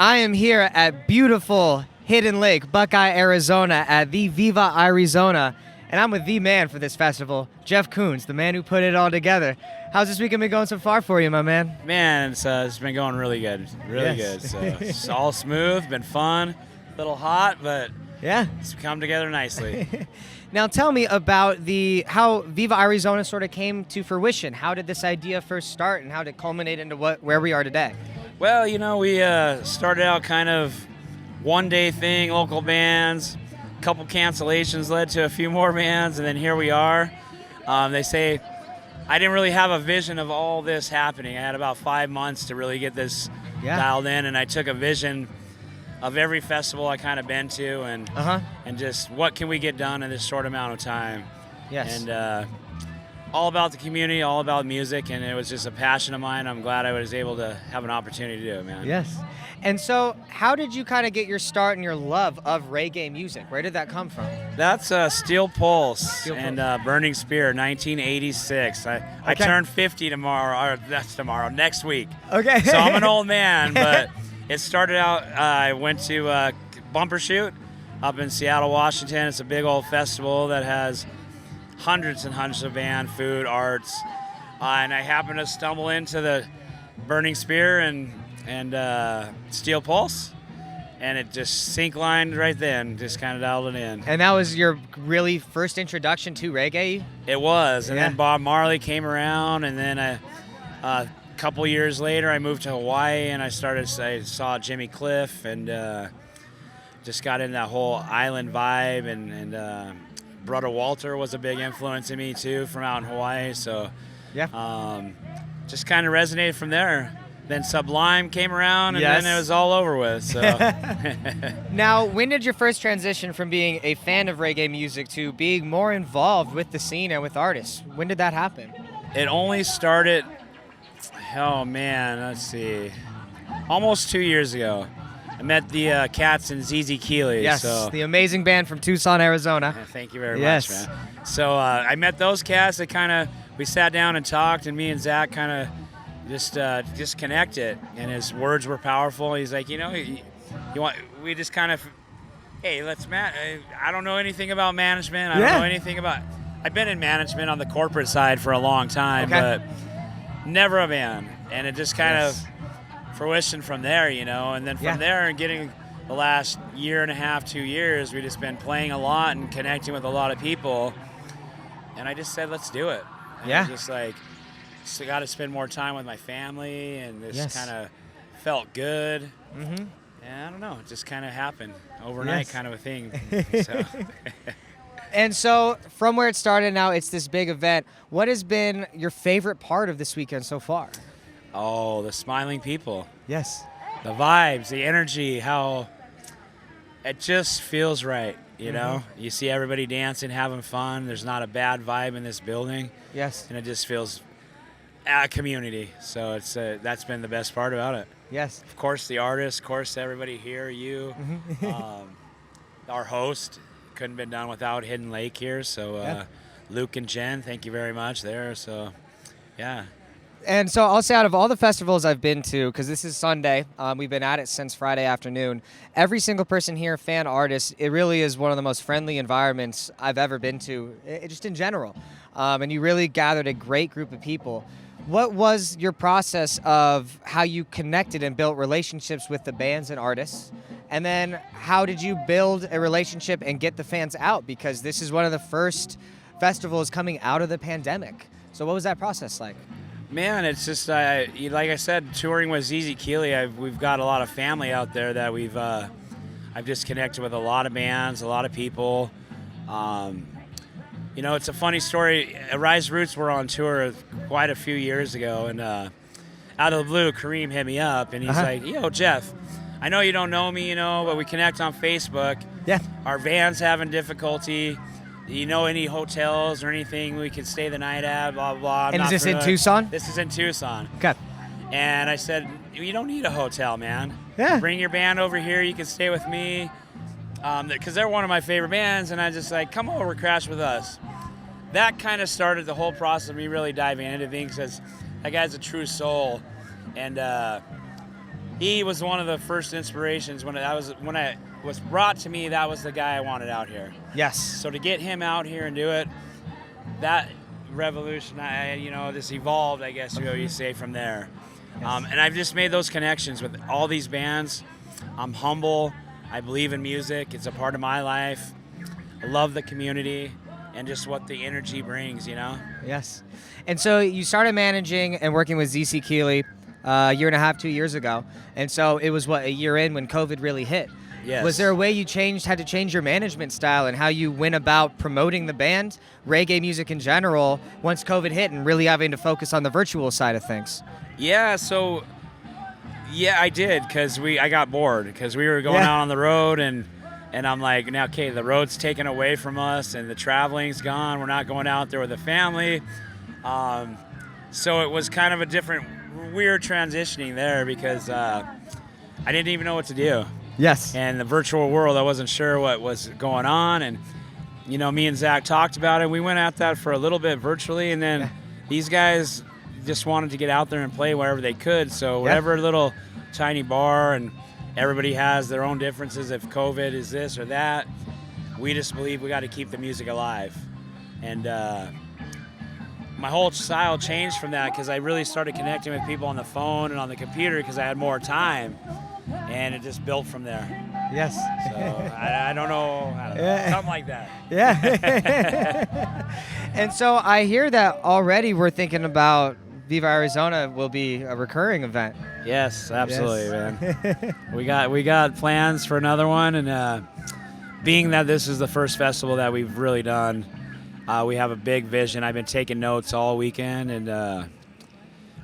I am here at beautiful Hidden Lake, Buckeye, Arizona at the Viva Iriezona, and I'm with the man for this festival, Jeff Kunz, the man who put it all together. How's this weekend been going so far for you, my man? Man, it's been going really good, really good. So it's all smooth, been fun, a little hot, but yeah, it's come together nicely. Now tell me about how Viva Iriezona sort of came to fruition. How did this idea first start, and how did it culminate into where we are today? Well, you know, we started out kind of one-day thing, local bands, a couple cancellations led to a few more bands, and then here we are. They say I didn't really have a vision of all this happening. I had about 5 months to really get this dialed in, and I took a vision of every festival I kind of been to, and just what can we get done in this short amount of time. Yes. And all about the community, all about music, and it was just a passion of mine. I'm glad I was able to have an opportunity to do it, man. Yes. And so how did you kind of get your start and your love of reggae music? Where did that come from? That's Steel Pulse and Burning Spear, 1986. I turned 50 tomorrow, or that's tomorrow, next week. Okay. So I'm an old man, but it started out, I went to Bumper Shoot up in Seattle, Washington. It's a big old festival that has hundreds and hundreds of band, food, arts, and I happened to stumble into the Burning Spear and Steel Pulse, and it just sync lined right then, just kind of dialed it in. And that was your really first introduction to reggae? It was, and then Bob Marley came around, and then a couple years later I moved to Hawaii, and I saw Jimmy Cliff, and just got into that whole island vibe, and Brother Walter was a big influence in me too, from out in Hawaii. So just kind of resonated from there. Then Sublime came around, and then it was all over with. So now, when did your first transition from being a fan of reggae music to being more involved with the scene and with artists? When did that happen? It only started, oh man, let's see, almost 2 years ago. I met the cats in ZZ Keeley. Yes, the amazing band from Tucson, Arizona. Yeah, thank you very much, man. So I met those cats. We sat down and talked, and me and Zach kind of just connected, and his words were powerful. He's like, we just kind of, hey, I don't know anything about management. I don't know anything about, I've been in management on the corporate side for a long time, but never a band. And it just kind of fruition from there, and then from there and getting the last year and a half, 2 years, we've just been playing a lot and connecting with a lot of people, and I just said, let's do it. And I just so got to spend more time with my family, and this kind of felt good. And I don't know, it just kind of happened overnight, kind of a thing. So. And so from where it started now, it's this big event. What has been your favorite part of this weekend so far? Oh, the smiling people. Yes. The vibes, the energy, how it just feels right, you know? You see everybody dancing, having fun. There's not a bad vibe in this building. Yes. And it just feels a community. So it's that's been the best part about it. Yes. Of course, the artists, of course, everybody here, you. Our host, couldn't have been done without Hidden Lake here. So Luke and Jen, thank you very much there. So, yeah. And so I'll say, out of all the festivals I've been to, because this is Sunday, we've been at it since Friday afternoon, every single person here, fan, artist, it really is one of the most friendly environments I've ever been to, just in general. And you really gathered a great group of people. What was your process of how you connected and built relationships with the bands and artists? And then how did you build a relationship and get the fans out? Because this is one of the first festivals coming out of the pandemic. So what was that process like? Man, it's just like I said, touring with ZZ Keeley, we've got a lot of family out there that I've just connected with a lot of bands, a lot of people. It's a funny story. Rise Roots were on tour quite a few years ago, and out of the blue, Kareem hit me up, and he's like, "Yo, Jeff, I know you don't know me, but we connect on Facebook. Yeah. Our van's having difficulty. Do you know any hotels or anything we could stay the night at, blah, blah, blah." And is this in Tucson? This is in Tucson. Okay. And I said, you don't need a hotel, man. Yeah. Bring your band over here. You can stay with me. Because they're one of my favorite bands. And I just come over, crash with us. That kind of started the whole process of me really diving into things, because that guy's a true soul. And he was one of the first inspirations when it was brought to me. That was the guy I wanted out here. Yes. So to get him out here and do it, that revolution, this evolved, I guess you say, from there. Yes. And I've just made those connections with all these bands. I'm humble. I believe in music. It's a part of my life. I love the community and just what the energy brings, Yes. And so you started managing and working with ZC Keeley a year and a half, 2 years ago. And so it was, a year in when COVID really hit. Yes. Was there a way you had to change your management style and how you went about promoting the band, reggae music in general, once COVID hit and really having to focus on the virtual side of things? Yeah, I did, because I got bored, because we were going out on the road, and I'm like, now, okay, the road's taken away from us, and the traveling's gone. We're not going out there with the family. So it was kind of a different, weird transitioning there, because I didn't even know what to do. Yes. And the virtual world, I wasn't sure what was going on, and me and Zach talked about it. We went at that for a little bit virtually, and then these guys just wanted to get out there and play wherever they could. So whatever little tiny bar, and everybody has their own differences. If COVID is this or that, we just believe we got to keep the music alive. And my whole style changed from that, because I really started connecting with people on the phone and on the computer because I had more time, and it just built from there. Yes. So I don't know, something like that. Yeah. And so I hear that already we're thinking about Viva Iriezona will be a recurring event. Yes, absolutely, man. We got plans for another one, and being that this is the first festival that we've really done, we have a big vision. I've been taking notes all weekend, and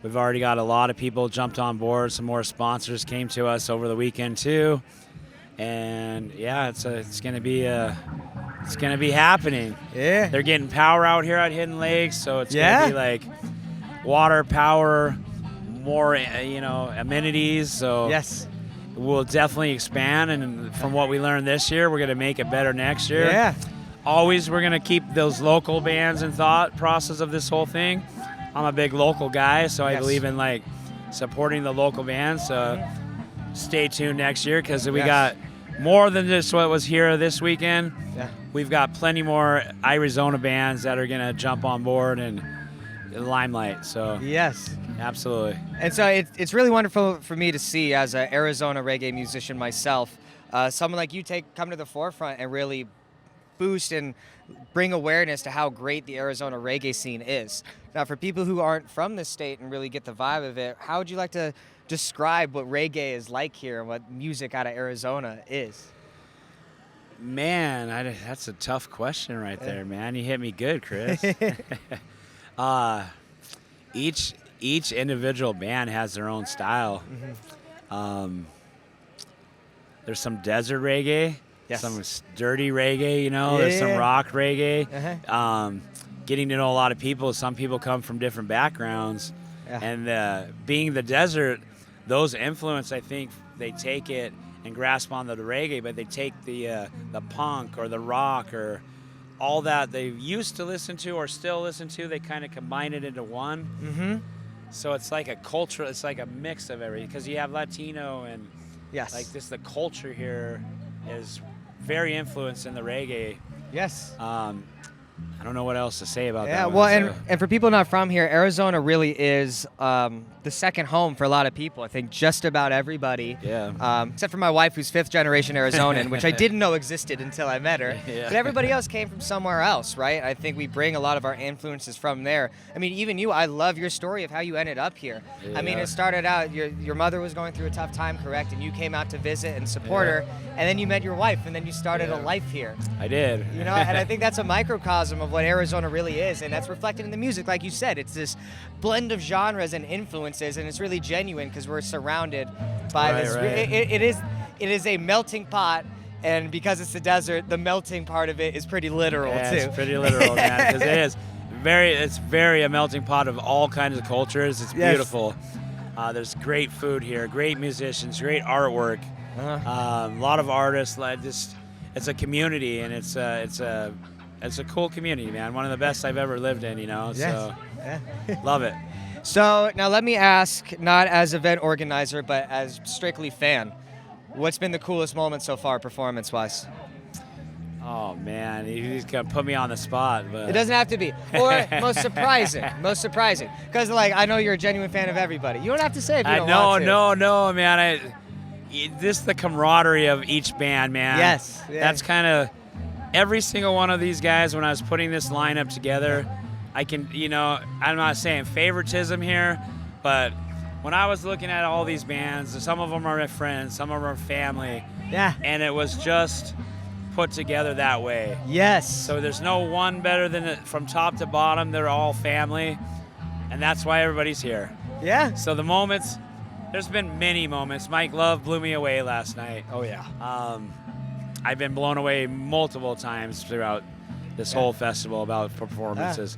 we've already got a lot of people jumped on board. Some more sponsors came to us over the weekend too, and it's gonna be happening. Yeah. They're getting power out here at Hidden Lakes, so it's gonna be like water, power, more amenities. So yes, we'll definitely expand, and from what we learned this year, we're gonna make it better next year. Yeah. Always, we're gonna keep those local bands in thought process of this whole thing. I'm a big local guy, so I believe in supporting the local bands. So stay tuned next year, because we got more than just what was here this weekend. Yeah. We've got plenty more Iriezona bands that are gonna jump on board and limelight. So yes, absolutely. And so it's really wonderful for me to see, as an Arizona reggae musician myself, someone like you come to the forefront and really boost and bring awareness to how great the Arizona reggae scene is. Now, for people who aren't from the state and really get the vibe of it, how would you like to describe what reggae is like here and what music out of Arizona is? Man, that's a tough question right there, man. You hit me good, Chris. Each individual band has their own style. Mm-hmm. There's some desert reggae, some dirty reggae, there's some rock reggae. Uh-huh. Getting to know a lot of people. Some people come from different backgrounds, and being the desert, those influence, I think they take it and grasp onto the reggae, but they take the punk or the rock or all that they used to listen to or still listen to, they kind of combine it into one. Mm-hmm. So it's like a culture, it's like a mix of everything, because you have Latino and the culture here is very influenced in the reggae. Yes. I don't know what else to say about that. Yeah, well, and for people not from here, Arizona really is the second home for a lot of people. I think just about everybody. Yeah. Except for my wife, who's fifth generation Arizonan, which I didn't know existed until I met her. Yeah. But everybody else came from somewhere else, right? I think we bring a lot of our influences from there. I mean, even you, I love your story of how you ended up here. Yeah. I mean, it started out, your mother was going through a tough time, correct? And you came out to visit and support her, and then you met your wife, and then you started a life here. I did. And I think that's a microcosm of what Arizona really is, and that's reflected in the music. Like you said, it's this blend of genres and influences, and it's really genuine because we're surrounded by this. Right. It is a melting pot, and because it's the desert, the melting part of it is pretty literal too. It's pretty literal, man, because it's very a melting pot of all kinds of cultures. It's beautiful. There's great food here, great musicians, great artwork. A lot of artists. It's a community, and it's a cool community, man. One of the best I've ever lived in, Yes. So love it. So now let me ask, not as event organizer, but as strictly fan, what's been the coolest moment so far, performance-wise? Oh man, he's gonna put me on the spot. But It doesn't have to be. Or most surprising. Most surprising. Because, like, I know you're a genuine fan of everybody. You don't have to say if you don't want to. No, man. This the camaraderie of each band, man. Yes. Yeah. That's kind of every single one of these guys. When I was putting this lineup together, I can, I'm not saying favoritism here, but when I was looking at all these bands, some of them are my friends, some of them are family. Yeah. And it was just put together that way. Yes. So there's no one better than it from top to bottom. They're all family, and that's why everybody's here. Yeah. So the moments, there's been many moments. Mike Love blew me away last night. Oh, yeah. I've been blown away multiple times throughout this whole festival about performances.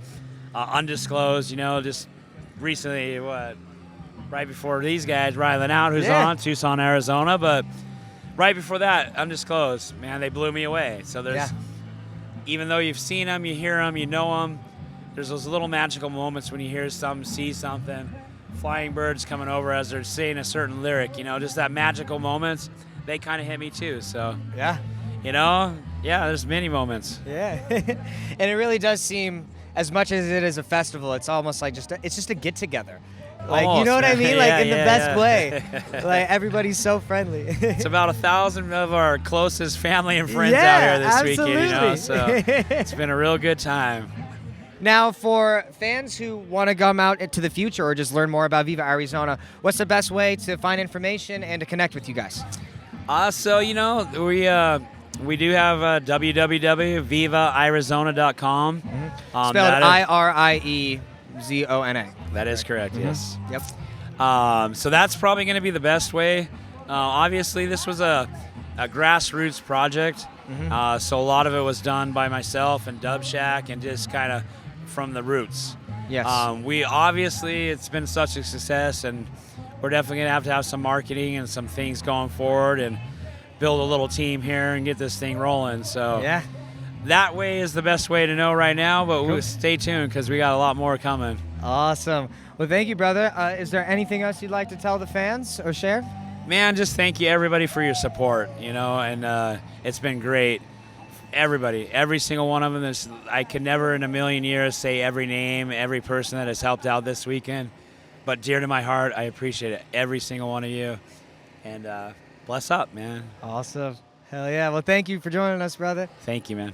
Undisclosed, just recently, right before these guys, Rylan Out, who's on, Tucson, Arizona, but right before that, Undisclosed, man, they blew me away. So there's, even though you've seen them, you hear them, you know them, there's those little magical moments when you hear something, see something, flying birds coming over as they're saying a certain lyric, just that magical moments, they kind of hit me too. So, there's many moments. Yeah. And it really does seem, as much as it is a festival, it's almost like it's just a get-together. Like, Almost, you know what I mean? Like, in the best way. Yeah. Like, everybody's so friendly. It's about 1,000 of our closest family and friends out here this weekend, so it's been a real good time. Now, for fans who want to come out into the future or just learn more about Viva Iriezona, what's the best way to find information and to connect with you guys? We do have www.vivairizona.com. Spelled Iriezona. That is correct, yes. Yep. So that's probably going to be the best way. Obviously, this was a grassroots project, so a lot of it was done by myself and Dub Shack and just kind of from the roots. Yes. It's been such a success, and we're definitely going to have some marketing and some things going forward and build a little team here and get this thing rolling. So that way is the best way to know right now, but we'll stay tuned because we got a lot more coming. Awesome. Well, thank you, brother. Is there anything else you'd like to tell the fans or share? Man, just thank you, everybody, for your support, and it's been great. Everybody, every single one of them. I could never in a million years say every name, every person that has helped out this weekend, but dear to my heart, I appreciate it, every single one of you, and bless up, man. Awesome. Hell yeah. Well, thank you for joining us, brother. Thank you, man.